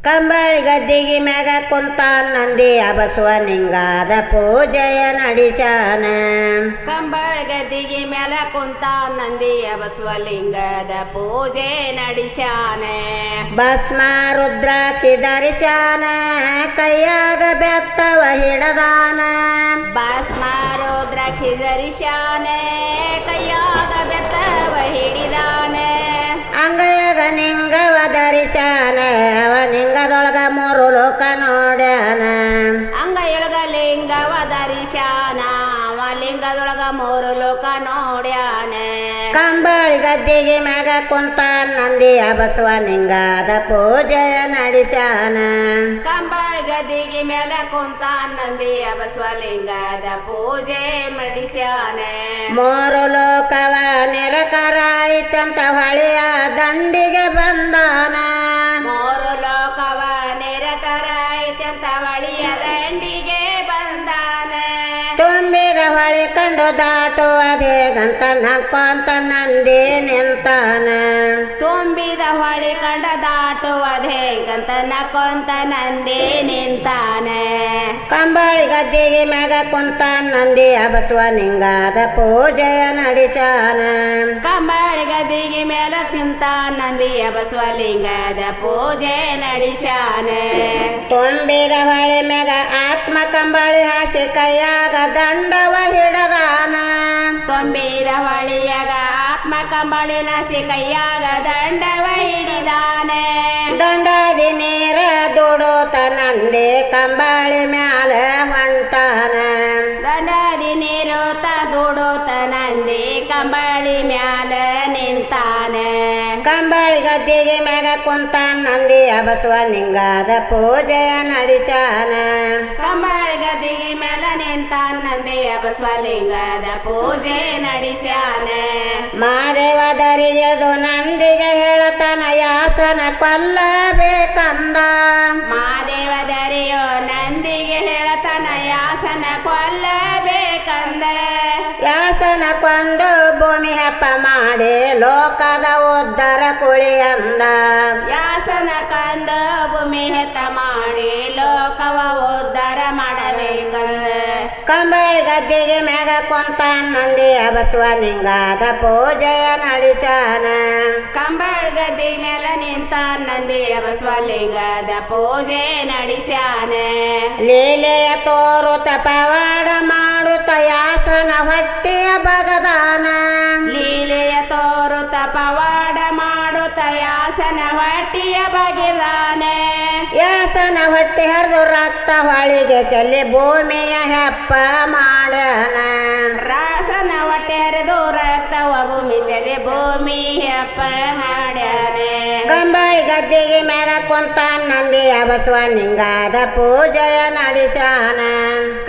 ಕಂಬಳಿ ಗದ್ದಿಗೆ ಮ್ಯಾಗ ಕುಂತ ನಂದಿಯ ಬಸವಲಿಂಗದ ಪೂಜೆಯ ನಡೆಸ್ಯಾನ. ಕಂಬಳಿ ಗದ್ದಿಗೆ ಮ್ಯಾಲ ಕುಂತ ನಂದಿಯ ಬಸವಲಿಂಗದ ಪೂಜೆ ನಡೆಸ್ಯಾನ. ಭಸ್ಮ ರುದ್ರಾಕ್ಷಿ ಧರಿಸ್ಯಾನ, ಕೈಯಾಗ ಬೆತ್ತವ ಹಿಡದಾನ. ಭಸ್ಮ ರುದ್ರಾಕ್ಷಿ ಧರಿಸ್ಯಾನ, ಕೈಯಾಗ ಬೆತ್ತವ ಹಿಡಿದಾನ. ಅಂಗೈಯಾಗ ಲಿಂಗವ ಧರಿಸ್ಯಾನ, ಅವ ಲಿಂಗದೊಳಗ ಮೂರು ಲೋಕ ನೋಡ್ಯಾನ. ಅಂಗೈಯೊಳಗ ಲಿಂಗವ ಧರಿಸ್ಯಾನ, ಅವ ಲಿಂಗದೊಳಗ ಮೂರು ಲೋಕ ನೋಡ್ಯಾನ. ಕಂಬಳಿ ಗದ್ದಿಗೆ ಮ್ಯಾಗ ಕುಂತ ನಂದಿಯ ಬಸವಲಿಂಗದ ಪೂಜೆಯ ನಡೆಸ್ಯಾನ. ಕಂಬಳಿ ಗದ್ದಿಗೆ ಮೇಲೆ ಕುಂತ ನಂದಿಯ ಬಸವಲಿಂಗದ ಪೂಜೆ ನಡೆಸ್ಯಾನ. ಮೂರು ಲೋಕವ ನಿರಕರಾಯಿತಂತ ಹೊಳೆಯ ದಂಡಿಗೆ ಬಂದಾನ. ಮೂರು ಲೋಕವ ನಿರತರಾಯ್ತಂತ ಹೊಳೆಯ ದಂಡಿಗೆ ಬಂದಾನ. ತುಂಬಿದ ಹೊಳೆ ಕಂಡು ದಾಟುವುದೇಗಂತ ನಕ್ಕೊಂತ ನಂದಿ ನಿಂತಾನ. ತುಂಬಿದ ಹೊಳೆ ಕಂಡ ದಾಟುವುದೇಗಂತ ನಕ್ಕೊಂತ ನಂದಿ ನಿಂತಾನ. ಕಂಬಳಿ ಗದ್ದಿಗೆ ಮ್ಯಾಗ ಕುಂತ ನಂದಿಯ ಬಸವಲಿಂಗದ ಪೂಜೆಯ ನಡೆಸ್ಯಾನ. ಕಂಬಳಿ ಗದ್ದಿಗೆ ಮೇಲೆ ಕುಂತ ನಂದಿಯ ಬಸವಲಿಂಗದ ಪೂಜೆ ನಡೆಸ್ಯಾನ. ತುಂಬಿದ ಹೊಳೆ ಮ್ಯಾಗ ಆತ್ಮ ಕಂಬಳಿ ಹಾಸಿ ಕೈಯಾಗ ದಂಡವ ಹಿಡದಾನ. ತುಂಬಿದ ಹೊಳೆಯಾಗ ಆತ್ಮ ಕಂಬಳಿ ನಾಸಿ ಕೈಯಾಗ ದಂಡವ ಹಿಡಿದಾನೆ. ದಂಡದಿ ನೀರ ದುಡುತ ನಂದಿ ಕಂಬಳಿ ಮ್ಯಾಲ ಹೊಂಟಾನ. ದಂಡದಿ ನೀರುತ ದುಡುತ ನಂದಿ ಕಂಬಳಿ ಮ್ಯಾಲ ನಿಂತಾನೆ. ಕಂಬಳಿ ಗದ್ದಿಗೆ ಮ್ಯಾಗ ಕುಂತ ನಂದಿಯ ಬಸವಲಿಂಗದ ಪೂಜೆಯ ನಡೆಸ್ಯಾನ. ಕಂಬಳಿ ಗದ್ದಿಗೆ ಮ್ಯಾಲ ನಿಂತ ನಂದಿಯ ಬಸವಲಿಂಗದ ಪೂಜೆ ನಡೆಸ್ಯಾನ. ಮಾದೇವದರಿಗೆದು ನಂದಿಗೆ ಹೇಳತನ ಯಾಸನ ಕೊಲ್ಲಬೇಕಂದ. ಮಾದೇವದರಿಯೋ ನಂದಿಗೆ ಹೇಳತನ ಯಾಸನ ಕೊಲ್ಲಬೇಕಂದ. ಯಾಸನ ಕೊಂದು ಭೂಮಿ ಹೆಪ್ಪ ಮಾಡಿ ಲೋಕದ ಉದ್ಧಾರ ಕುಳಿ ಅಂದ. ಯಾಸನ ಕಂದ ಭೂಮಿ ಹೆತ್ತ ಮಾಡಿ ಲೋಕವ ಉದ್ಧಾರ ಮಾಡಬೇಕಂದ. ಕಂಬಳಿ ಗದ್ದಿಗೆ ಮ್ಯಾಗ ಕುಂತ ನಂದಿಯ ಬಸವಲಿಂಗದ ಪೂಜೆಯ ನಡೆಸ್ಯಾನ. ಕಂಬಳಿ ಗದ್ದಿ ಮೇಲೆ ನಿಂತ ನಂದಿಯ ಬಸವಲಿಂಗದ ಪೂಜೆ ನಡೆಸ್ಯಾನ. ಲೀಲೆಯ ತೋರುತ ಪವಾಡ ಮಾಡುತ್ತ ಯಾಸನ ಹೊಟ್ಟೆಯ ಬಗದಾನ. ಲೀಲೆಯ ತೋರುತ ಪವಾಡ ಮಾಡುತ್ತ ಯಾಸನ ಹೊಟ್ಟಿಯ ಬಗೆದಾನೆ. ಯಾಸನ ಹೊಟ್ಟೆ ಹರಿದು ರಕ್ತ ಹೊಳಿಗೆ ಚೆಲ್ಲಿ ಭೂಮಿಯ ಹೆಪ್ಪ ಮಾಡ್ಯಾನ. ರಾಸನ ಹೊಟ್ಟೆ ಹರಿದು ರಕ್ತವ ಭೂಮಿ ಚೆಲ್ಲಿ ಭೂಮಿ ಹೆಪ್ಪ ಮಾಡ್ಯಾನೆ. ಕಂಬಳಿ ಗದ್ದಿಗೆ ಮ್ಯಾಗ ಕುಂತ ನಂದಿಯ ಬಸವಲಿಂಗದ ಪೂಜೆಯ ನಡೆಸ್ಯಾನ.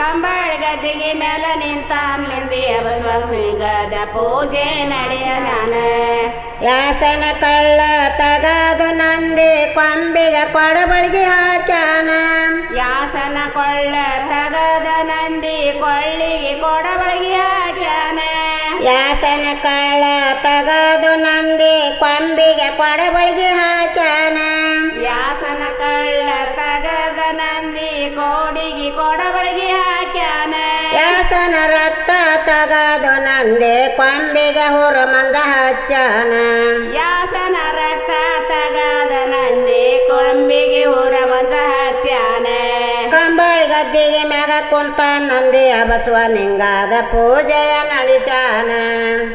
ಕಂಬಳಿ ಗದ್ದಿಗೆ ಮೇಲೆ ನಿಂತ ನಂದಿಯ ಬಸವಲಿಂಗದ ಪೂಜೆ ನಡೆಸ್ಯಾನ. ಯಾಸನ ಕಳ್ಳ ತಗದು ನಂದಿ ಕೊಂಬಿಗೆ ಕೊಡಬಳಿಗೆ ಹಾಕ್ಯಾನ. ಯಾಸನ ಕೊಳ್ಳ ತಗದ ನಂದಿ ಕೊಳ್ಳಿಗೆ ಕೊಡಬಳಿಗೆ ಹಾಕ್ಯಾನ. ಯಾಸನ ಕಳ್ಳ ತಗದು ನಂದಿ ಕೊಂಬಿಗೆ ಕೊಡಬಳಿಗೆ ಹಾಕ್ಯಾನ. ಯಾಸನ ಕಳ್ಳ ತಗದ ನಂದಿ ಕೋಡಿಗೆ ಕೊಡಬಳಿಗೆ ಹಾಕ್ಯಾನ. ಯಾಸನ ರಕ್ತ ತಗದು ನಂದಿ ಕೊಂಬಿಗೆ ಹುರುಮಂದ ಹಚ್ಚಾನ. ಯಾಸನ ರಕ್ತ ತಗದ ನಂದಿ ಕೊಂಬಿಗೆ ಊರ ಮಂಜ ಹಚ್ಚಾನ. ಕಂಬಳಿ ಗದ್ದಿಗೆ ಮ್ಯಾಗ ಕುಂತ ನಂದಿಯ ಬಸವಲಿಂಗದ ಪೂಜೆಯ ನಡೆಸ್ಯಾನ.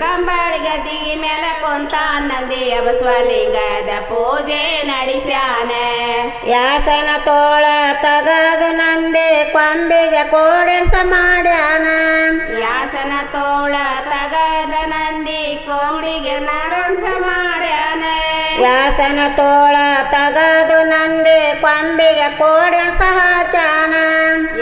ಕಂಬಳಿ ಗದ್ದಿಗೆ ಮೇಲೆ ಕುಂತ ನಂದಿಯ ಬಸವಲಿಂಗದ ಪೂಜೆ ನಡೆಸ್ಯಾನ. ಯಾಸನ ತೋಳ ತಗದು ನಂದಿ ಕೊಂಬಿಗೆ ಕೋಡೆಸ ಮಾಡ್ಯಾನ. ಯಾಸನ ತೋಳ ತಗದ ನಂದಿ ಕೋಡಿಗೆ ನಡಂಸ ಮಾಡ್ಯಾನ. ಯಾಸನ ತೋಳ ತಗದು ನಂದಿ ಕೊಂಬಿಗೆ ಕೋಡೆಸ ಹಾಕ್ಯಾನ.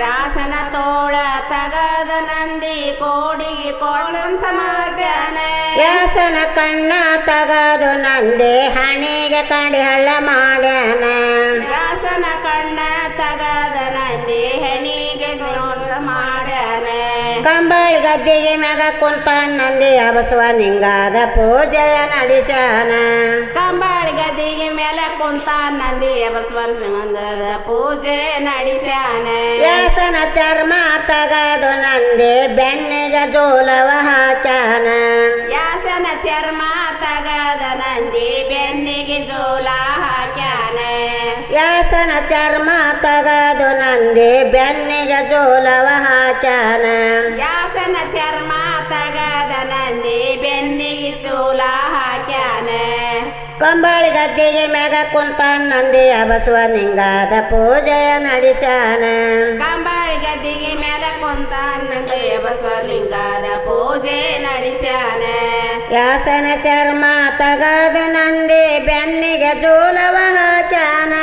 ಯಾಸನ ತೋಳ ತಗದ ನಂದಿ ಕೋಡಿಗೆ ಕೋಡಂಸ ಮಾಡ್ಯಾನ. ಯಾಸನ ಕಣ್ಣ ತಗದು ನಂದಿ ಹಣಿಗೆ ಕಡಿ ಹಳ್ಳ ಮಾಡ್ಯಾನ. ಯಾಸನ ಕಣ್ಣ ತಗದ ನಂದಿ ಹೆಣಿಗೆ ನೋಡ ಮಾಡ್ಯಾನ. ಕಂಬಳಿ ಗದ್ದಿಗೆ ಮ್ಯಾಗ ಕುಂತ ನಂದಿಯ ಬಸವಲಿಂಗದ ಪೂಜೆಯ ನಡೆಸ್ಯಾನ ಕಂಬಳಿ ಗದ್ದಿಗೆ ಮೇಲೆ ಕುಂತ ನಂದಿಯ ಬಸವಲಿಂಗದ ಪೂಜೆ ನಡೆಸ್ಯಾನ ವ್ಯಾಸನ ಚರ್ಮ ತಗದು ನಂದಿ ಬೆನ್ನಿಗೆ ಜೋಲವ ಹಾಕ್ಯಾನ ವ್ಯಾಸನ ಚರ್ಮ ತಗದ ನಂದಿ ಬೆನ್ನಿಗೆ ಜೋಲ ಹಾಕ್ಯಾನ ವ್ಯಾಸನ ಚರ್ಮ ತಗದು ನಂದಿ ಬೆನ್ನಿಗೆ ಜೋಲವ ಹಾಕ್ಯಾನ ವ್ಯಾಸನ ಚರ್ಮ ತಗದ ನಂದಿ ಬೆನ್ನಿಗೆ ಜೋಲ ಹಾಕ್ಯಾನ ಕಂಬಳಿ ಗದ್ದಿಗೆ ಮ್ಯಾಗ ಕುಂತ ನಂದಿಯ ಬಸವಲಿಂಗದ ಪೂಜೆಯ ನಡೆಸ್ಯಾನ ಕಂಬಳಿ ಗದ್ದಿಗೆ ಮೇಲೆ ಕುಂತ ನಂದಿಯ ಬಸವಲಿಂಗದ ಪೂಜೆ ನಡೆಸ್ಯಾನ ವ್ಯಾಸನ ಚರ್ಮ ತಗದು ನಂದಿ ಬೆನ್ನಿಗೆ ಜೋಲವ ಹಾಕ್ಯಾನ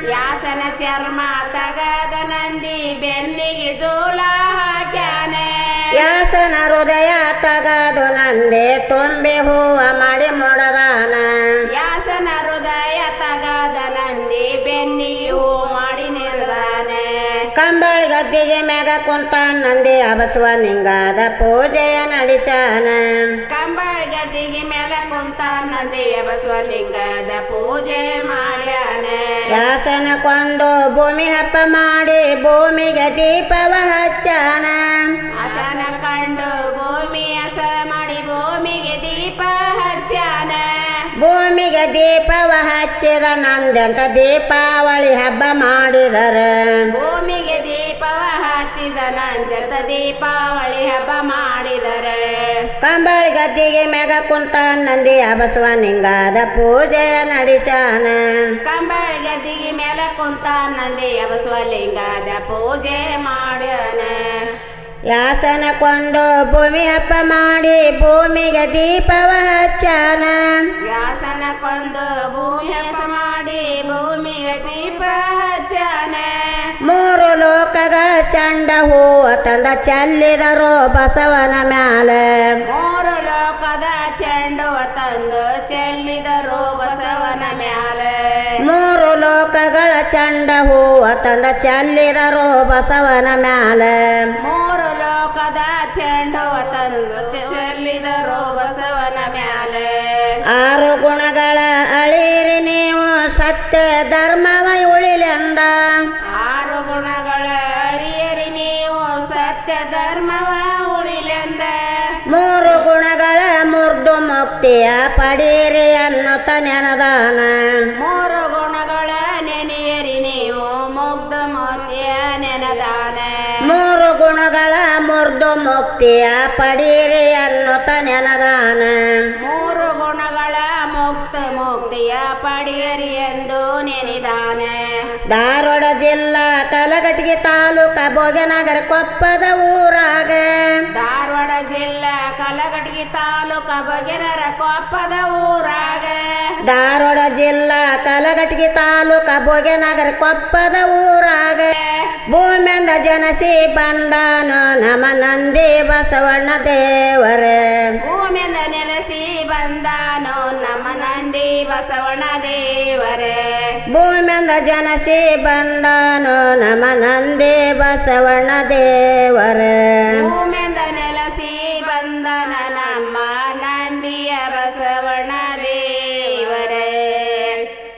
ವ್ಯಾಸನ ಚರ್ಮ ತಗದ ನಂದಿ ಬೆನ್ನಿಗೆ ಜೋಲ ಹಾಕ್ಯಾನ ವ್ಯಾಸನ ಹೃದಯ ತಗದು ನಂದಿ ತುಂಬಿ ಹೂವ ಮಾಡಿ ಮುಡದಾನ ವ್ಯಾಸನ ಹೃದಯ ತಗದ ನಂದಿ ಬೆನ್ನಿಗೆ ಹೂ ಮಾಡಿ ನಿರ್ದಾನ ಕಂಬಳಿ ಗದ್ದಿಗೆ ಮ್ಯಾಗ ಕುಂತ ನಂದಿಯ ಬಸವಲಿಂಗದ ಪೂಜೆಯ ನಡೆಸ್ಯಾನ ಕಂಬಳಿ ಗದ್ದಿಗೆ ಮೇಲೆ ಕುಂತ ನಂದಿಯ ಬಸವಲಿಂಗದ ಪೂಜೆ ಮಾಡ್ಯಾನ ವ್ಯಾಸನ ಕೊಂದು ಭೂಮಿ ಹಬ್ಬ ಮಾಡಿ ಭೂಮಿಗೆ ದೀಪವ ಹಚ್ಚಾನ ಆತನ ಕಂಡು ಭೂಮಿ ಹಸ ಮಾಡಿ ಭೂಮಿಗೆ ದೀಪ ಹಚ್ಚಾನ ಭೂಮಿಗೆ ದೀಪವ ಹಚ್ಚಿದ ನಂದೆಂತ ದೀಪಾವಳಿ ಹಬ್ಬ ಮಾಡಿದರ ಭೂಮಿಗೆ ದೀಪವ ಹಚ್ಚಿದ ನಂತರ ದೀಪಾವಳಿ ಹಬ್ಬ ಮಾಡಿದರೆ ಕಂಬಳಿ ಗದ್ದಿಗೆ ಮ್ಯಾಗ ಕುಂತ ನಂದಿಯ ಬಸವಲಿಂಗದ ಪೂಜೆಯ ನಡೆಸ್ಯಾನ ಕಂಬಳಿ ಗದ್ದಿಗೆ ಮೇಲೆ ಕುಂತ ನಂದಿಯ ಬಸವಲಿಂಗದ ಪೂಜೆ ಮಾಡ್ಯಾನ ವ್ಯಾಸನ ಕೊಂದು ಭೂಮಿ ಹಬ್ಬ ಮಾಡಿ ಭೂಮಿಗೆ ದೀಪವ ಹಚ್ಚಾನ ವ್ಯಾಸನ ಕೊಂದು ಭೂಮಿ ಹಸ ಮಾಡಿ ಭೂಮಿಗೆ ದೀಪ ಹಚ್ಚಾನ ಮೂರು ಲೋಕಗಳ ಚಂಡ ಹೂವ ತಂದ ಚೆಲ್ಲಿದರು ಬಸವನ ಮ್ಯಾಲ ಮೂರು ಲೋಕದ ಚೆಂಡುವ ತಂದು ಚೆಲ್ಲಿದರು ಬಸವನ ಮ್ಯಾಲ ಮೂರು ಲೋಕಗಳ ಚಂಡ ಹೂವ ತಂದ ಚೆಲ್ಲಿದರು ಬಸವನ ಮ್ಯಾಲ ಮೂರು ಲೋಕದ ಚೆಂಡುವ ತಂದು ಚೆಲ್ಲಿದರು ಬಸವನ ಮ್ಯಾಲ ಆರು ಗುಣಗಳ ಅಳಿರಿ ನೀವು ಸತ್ಯ ಧರ್ಮವ ಉಳಿಲೆಂದ ಆರು ಗುಣಗಳ ಅರಿಯರಿ ನೀವು ಸತ್ಯ ಧರ್ಮವ ಉಳಿಲೆಂದ ಮೂರು ಗುಣಗಳ ಮುರ್ದು ಮುಕ್ತಿಯ ಪಡೀರಿ ಅನ್ನುತ್ತ ನೆನದಾನ ಮೂರು ಗುಣಗಳ ನೆನೆಯರಿ ನೀವು ಮುಗ್ಧ ಮೋತಿಯ ನೆನದಾನ ಮೂರು ಗುಣಗಳ ಮುರ್ದು ಮುಕ್ತಿಯ ಪಡೀರಿ ಅನ್ನುತ್ತ ನೆನದಾನ ಮೂರು ಗುಣಗಳ ಮುಕ್ತಿಯ ಪಡೆಯರಿ ಎಂದು ನೆನೆದಾನ ಧಾರವಾಡ ಜಿಲ್ಲಾ ಕಲಘಟಗಿ ತಾಲೂಕ ಭೋಗನಗರ ಕೊಪ್ಪದ ಊರಾಗ ಧಾರವಾಡ ಜಿಲ್ಲಾ ಕಲಘಟಗಿ ತಾಲೂಕ ಬಗೆನರ ಕೊಪ್ಪದ ಊರಾಗ ಧಾರವಾಡ ಜಿಲ್ಲಾ ಕಲಘಟಗಿ ತಾಲೂಕ ಭೋಗನಗರ ಕೊಪ್ಪದ ಊರಾಗ ಭೂಮಿಯಿಂದ ಜನಸಿ ಬಂದಾನು ನಮ್ಮ ನಂದಿ ಬಸವಣ್ಣ ದೇವರೇ ಭೂಮಿಯಿಂದ ನೆಲೆಸಿ ಬಂದಾನು ನಮ್ಮ ನಂದಿ ಬಸವಣ್ಣ ದೇವರೇ ಭೂಮಿಯಿಂದ ಜನಸಿ ಬಂದಾನು ನಮ್ಮ ನಂದಿ ಬಸವಣ್ಣ ದೇವರೇ ಭೂಮಿ